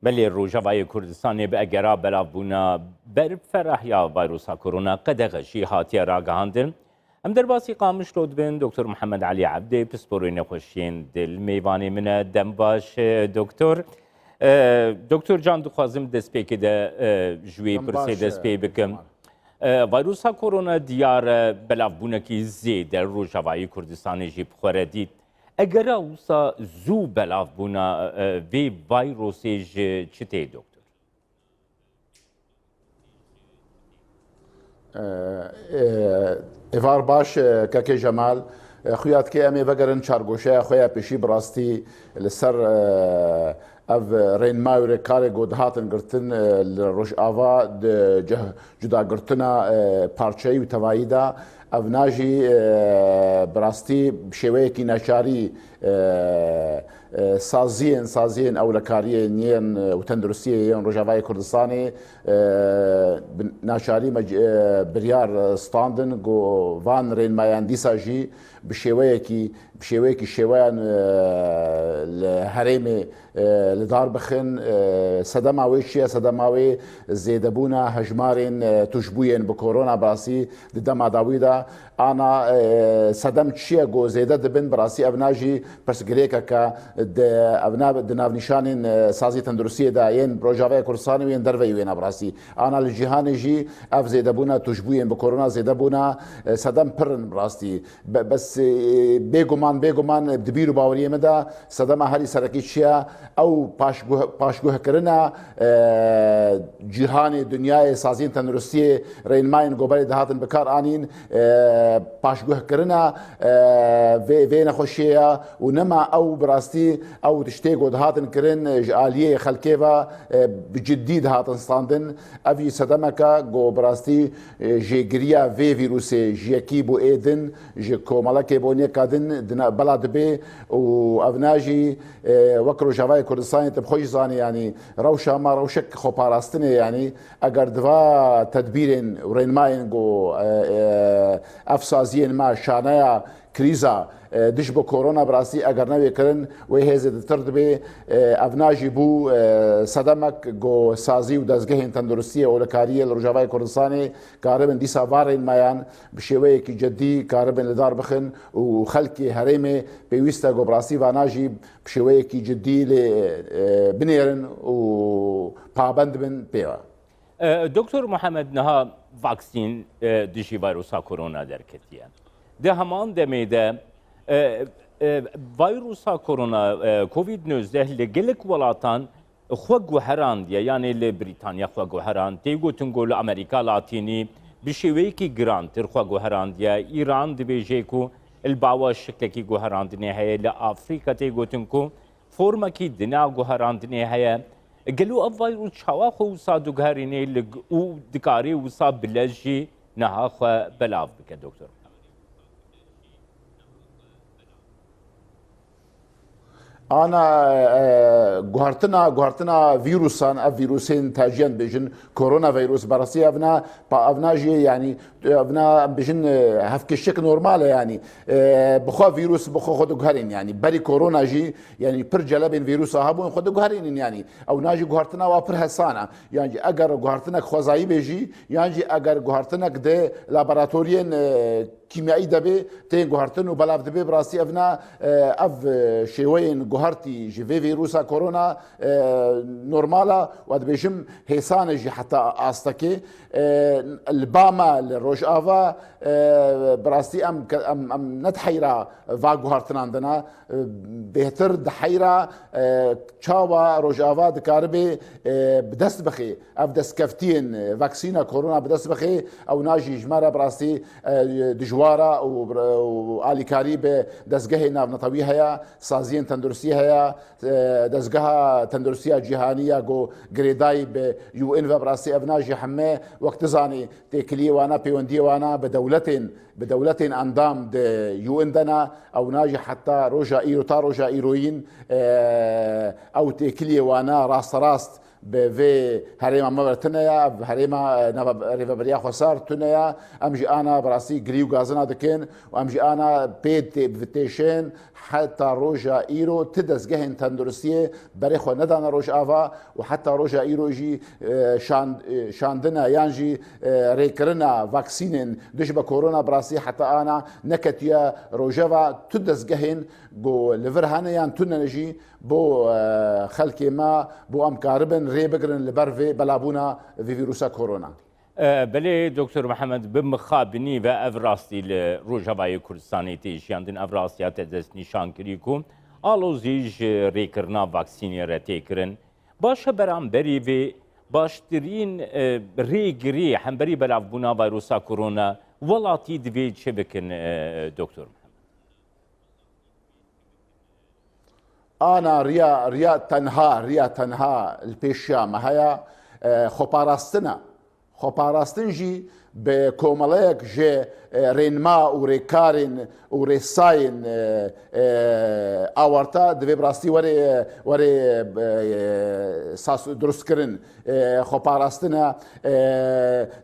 بله روجاوای کردستان به اگرا بلافبونا بر فرح یا ویروسا کرونا قدغشی هاتیه را گهاندن ام در باسی قامش رود بین دکتر محمد علی عبده پسپوری نخوشین دل میوانی من دم باش دکتر جان دخوازم دست پی که ده جوی پرسی دست پی بکم ویروسا کرونا دیار بلافبونا کی زید در روجاوای کردستان جی بخوره دید اگر اوسا زو بلاف بونا وی ویروسی چته دکتر؟ ایوار باش که جمال خویات که امی وگرن چارگوشه خویا پیشی براستی لسر اف رین ماوری کار گود هاتن گرتن لروش آوا جدا گرتنا پارچهی و تواییدا اف ناجی براستی بشویکی نشاری سازین اولکاری نین و تندرستی روجاوای کردستانی نشاری بریار ستاندن گو وان رین مایان دیسا جی بشویکی شویان الهرم لدار بخن صدماوي شيء صدماوي زيدبونا هجمارين تشبوين بكورونا براسي دما داويدا انا صدمت شيء جو زيده دبن براسي ابناجي برسغريكا كا ابنا دناف نشانين سازي تندرسيه دا ين بروجافي كورساني وين درفي وين براسي انا الجهان جي اف زيدبونا تشبوين بكورونا زيدبونا صدم برن براسي بس بيغومان دبيرو باوريه مدا صدمه هري سركي شيء او پاشگوه کرنا جهان دنیای سازین تندرستی رینماین گوبری دهاتن بکار آنین پاشگوه کرنا و نخوشیه و نما او براستی او تشتیگو دهاتن کرن جالیه خلکه و بجدی دهاتن ستاندن اوی صدمکا گو براستی جگریا ویروسی جیکی بو ایدن جکو ملکه بو نیکادن بلاد بی و افناجی وکرو جوای کردستانی تبخوش زانی یعنی روشا ما روشک خوپاراستنه یعنی اگر دوا تدبیرین رینماین گو افسازین ما شانه کریزا دش بو کرونا براسی اگر نوی کرن و هزه ترد به افناجی بو صدمک گو سازی و دزگه تندرستی اولکاری الرجاوای کردستانی کاربن دیسا وارین مایان بشوی کی جدی کاربن لدار بخن و خلکی هرمه پیوستا گو براسی و ناجی بشوی کی جدی بنیرن و پابند بن پیوا دکتر محمد نها واکسین دشی ویروسا کرونا درکتیه ده همان دمیده ویروسا کرونا کووید 19 لگلک ولاتان خو گوهراندیه یعنی لبریتانیا خو گوهراند تیگوتن گول امریکا لاتینی بشوی کی گرانت خو گوهراندیه ایران دبیجه کو الباوا شکل کی گوهراندنه هي لافریقا تیگوتن کو فرما کی دنا گوهراندنه هي گلو اول و چوا خو صادو گهرینه لگ او دکاری و صاب بلجی نه خو بلاف بک دکتر انا جوهرتنا فيروسان اف فيروسين تاجيان بيجن كورونا فيروس براسي افناجي يعني افنا بيجن هفك الشك نورمال يعني بخوا فيروس بخوا خد جوهرين يعني بري كورونا جي يعني برجلا بين فيروس هابون خد جوهرين يعني او ناجي جوهرتنا وابر حسانا يعني اگر جوهرتنا خوازاي بيجي يعني اگر جوهرتنا ده لابراتوريين كيميائي دبي تين جوهرتن وبلاف دبي براسي افنا اف شوين جوهرتي جي فيروسا كورونا نورمالا واد بيجم هيسان جي حتى استكي الباما الروج افا براسي ام نتحيرا فا جوهرتن عندنا بهتر دحيرا تشاوا روج افا دكاربي بدست بخي اف دسكفتين فاكسينا كورونا بدست بخي او ناجي جمارا براسي دجوارا وآلي كاريب دزگه ناف نطوي هيا سازين تندرسي هيا دزگه تندرسي جهانية جو گريداي ب يو ان براسي ابناجي حمي وقت زاني تكلي وانا بيوندي وانا بدولتين اندام د يو ان دنا او ناجي حتى روجا ايرو تا روجا ايروين او تكلي وانا راست بفي هريما مبرتنيا هريما ريفا بريا خسار تنيا امجي انا براسي جريو غازنا دكين وامجي انا بيت بفيتيشن حتى روجا ايرو تدس جهن تندرسيه بريخو ندانا روج افا وحتى روجا ايرو يجي شاندنا يانجي ريكرنا فاكسينين دش بكورونا براسي حتى انا نكتيا روجافا تدس جهن بو لفرهانا يان تنجي بو خلكي ما بو ام كاربن ريبقرن لبرفي بلابونا في فيروسا كورونا. بله دکتر محمد بمخابنی و افراستی لروجاوای کردستانی تیجیاندن افراستی تدست نشان کری کو آلوزیج ریکرنا واکسینی را تیکرن باشه برام بری و باشترین ریگری هم بری بلافبونا ویروسا کرونا ولاتی دوی چه بکن دکتر محمد؟ انا ريا تنها البيشيا ما هي خباراستن جي بكوماليك جي رينما وريكارين وريساين اورتا دبي براستي وري ساس درسكرن خباراستنا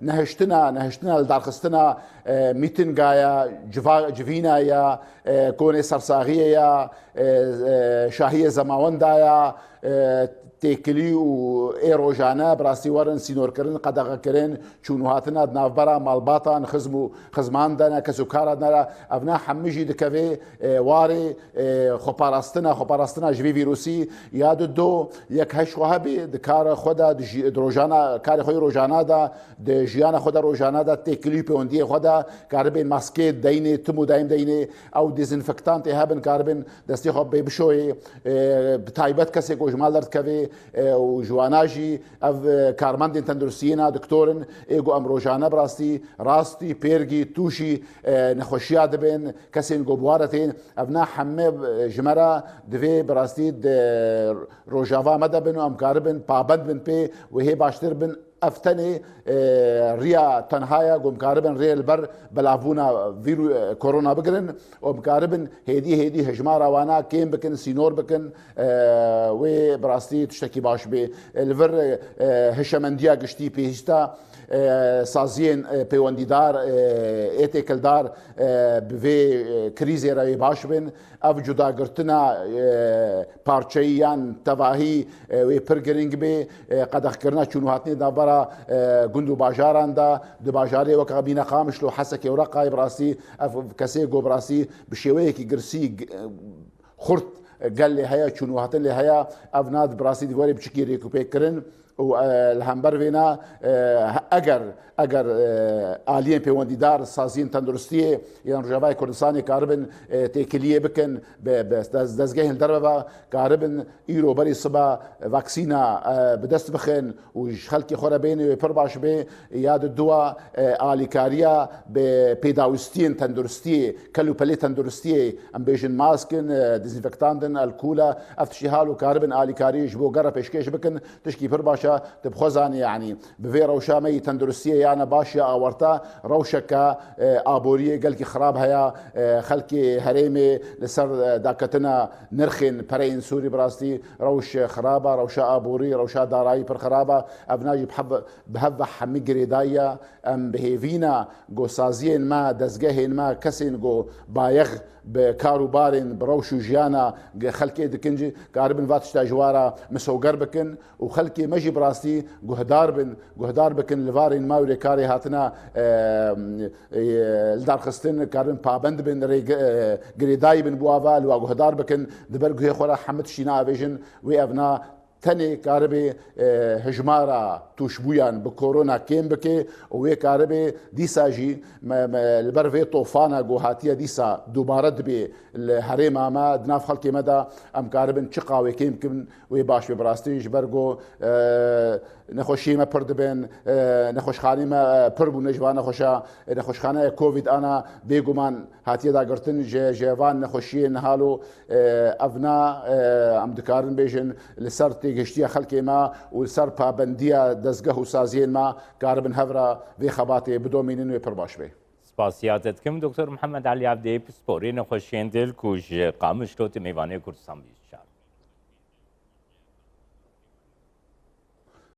نهشتنا لدارخستنا ميتنغايا جفينا يا كوني سرساغيه يا شاهيه زماوندايا تيكلي و ايروجانا براسي ورن سينور كرن قدغه كرن چونو هاتنا نافبرا مالباطا خزمان دنا كسوكارا دنا ابنا حمجي دكفي واري خباراستنا جوي فيروسي ياد دو يك هش وهبي دكار خدا دروجانا كار خوي روجانا دا دجيانا خدا روجانا دا تيكلي بوندي خدا كاربين ماسكيت دايني تمو دايم دايني او ديزنفكتانت هابن كاربن دستي خب بيبشوي بتايبت كسي جمال كفي وجواناجي اف كارماندين تندرسينا دكتورن ايجو ام روجانا راستي بيرجي توشي نخوشيا دبن كسين جوبوارتين ابنا حمي جمرا دفي براستي روجافا مدبن ام كاربن بابند بن بي وهي باشتر بن افتني ريا تنهايا قوم كاربن ريا البر بلافونا فيرو كورونا بقرن وم كاربن هيدي هجمارا وانا كيم بكن سينور بكن وبراستي تشتكي باش بي الفر هشمنديا قشتي بيهستا سازين بيونديدار ايتيكلدار بفي كريزي راي باشبن اف جدا قرتنا بارچيان تواهي وبرجرينج بي قد اخكرنا شنو هاتني دابرا قندو باجاران دا دو باجاري وكابينا قامش لو حسكي ورقاي براسي اف كاسيغو براسي بشويكي قرسي خرط قال لي هيا شنو هاتن لي هيا افناد براسي دوري بشكي ريكوبي كرن والهمبر فينا اگر آلين بيونديدار سازين تندرستيه يعني رجاوي كردستاني كاربن تيكليه بكن دزجه الدربه كاربن ايرو بري صبا فاكسينا بدست بخن وخلكي خربين برباش بي ياد الدواء اليكاريا ببيداوستين تندرستيه كلو بلي تندرستيه ام بيجن ماسكن ديزنفكتاندن الكولا افتشيهالو كاربن اليكاري جبو قرا بيشكيش بكن تشكي برباش تبخزاني يعني بفي روشا مي تندرسيه يعني باشا اورتا روشكا ابوريه قالكي خراب هيا خلكي هريمي لسر داكتنا نرخن برين سوري براستي روش خرابه روشا ابوري روشا داراي بر خرابه ابناجي بهب حمي قريدايا ام بهيفينا جو سازين ما دزجهن ما كسين جو بايغ بكاروبارين بروشو جيانا خلكي دكنجي كاربن فاتش تاجوارا مسوقر بكن وخلكي مجي براستي جهدار بكن لفارين ماوري كاري هاتنا الدار خستن كاربن بابند بن قريداي بن بوافا لو جهدار بكن دبرجو هي خورا حمد شينا فيجن وابنا تاني كاربي هجمارا توشبويان بكورونا كيم بكي وهي كاربي ديسا جي البرفي طوفانا جوهاتيا ديسا دوباره دبي الهريمه ما دناف خلقي مدى ام كاربن تشقاوي كيم كم ويباش ببراستيج برجو نخوشي ما بردبن نخوش خاني ما بربو نجوان نخوش خانه كوفيد انا بيجومان هاتيا دا قرتن جيفان نخوشي نهالو افنا ام دكارن بيجن لسرتي گشتیا خلکی ما و سر پابندیا دزگه و سازین ما کاربن هفرا وی خباتی بدومینن و پرباش بی سپاسیاتت کم دکتر محمد علی عبدی سپوری نخوشیندل کوش قامش روت میوانه کردستان بیشتر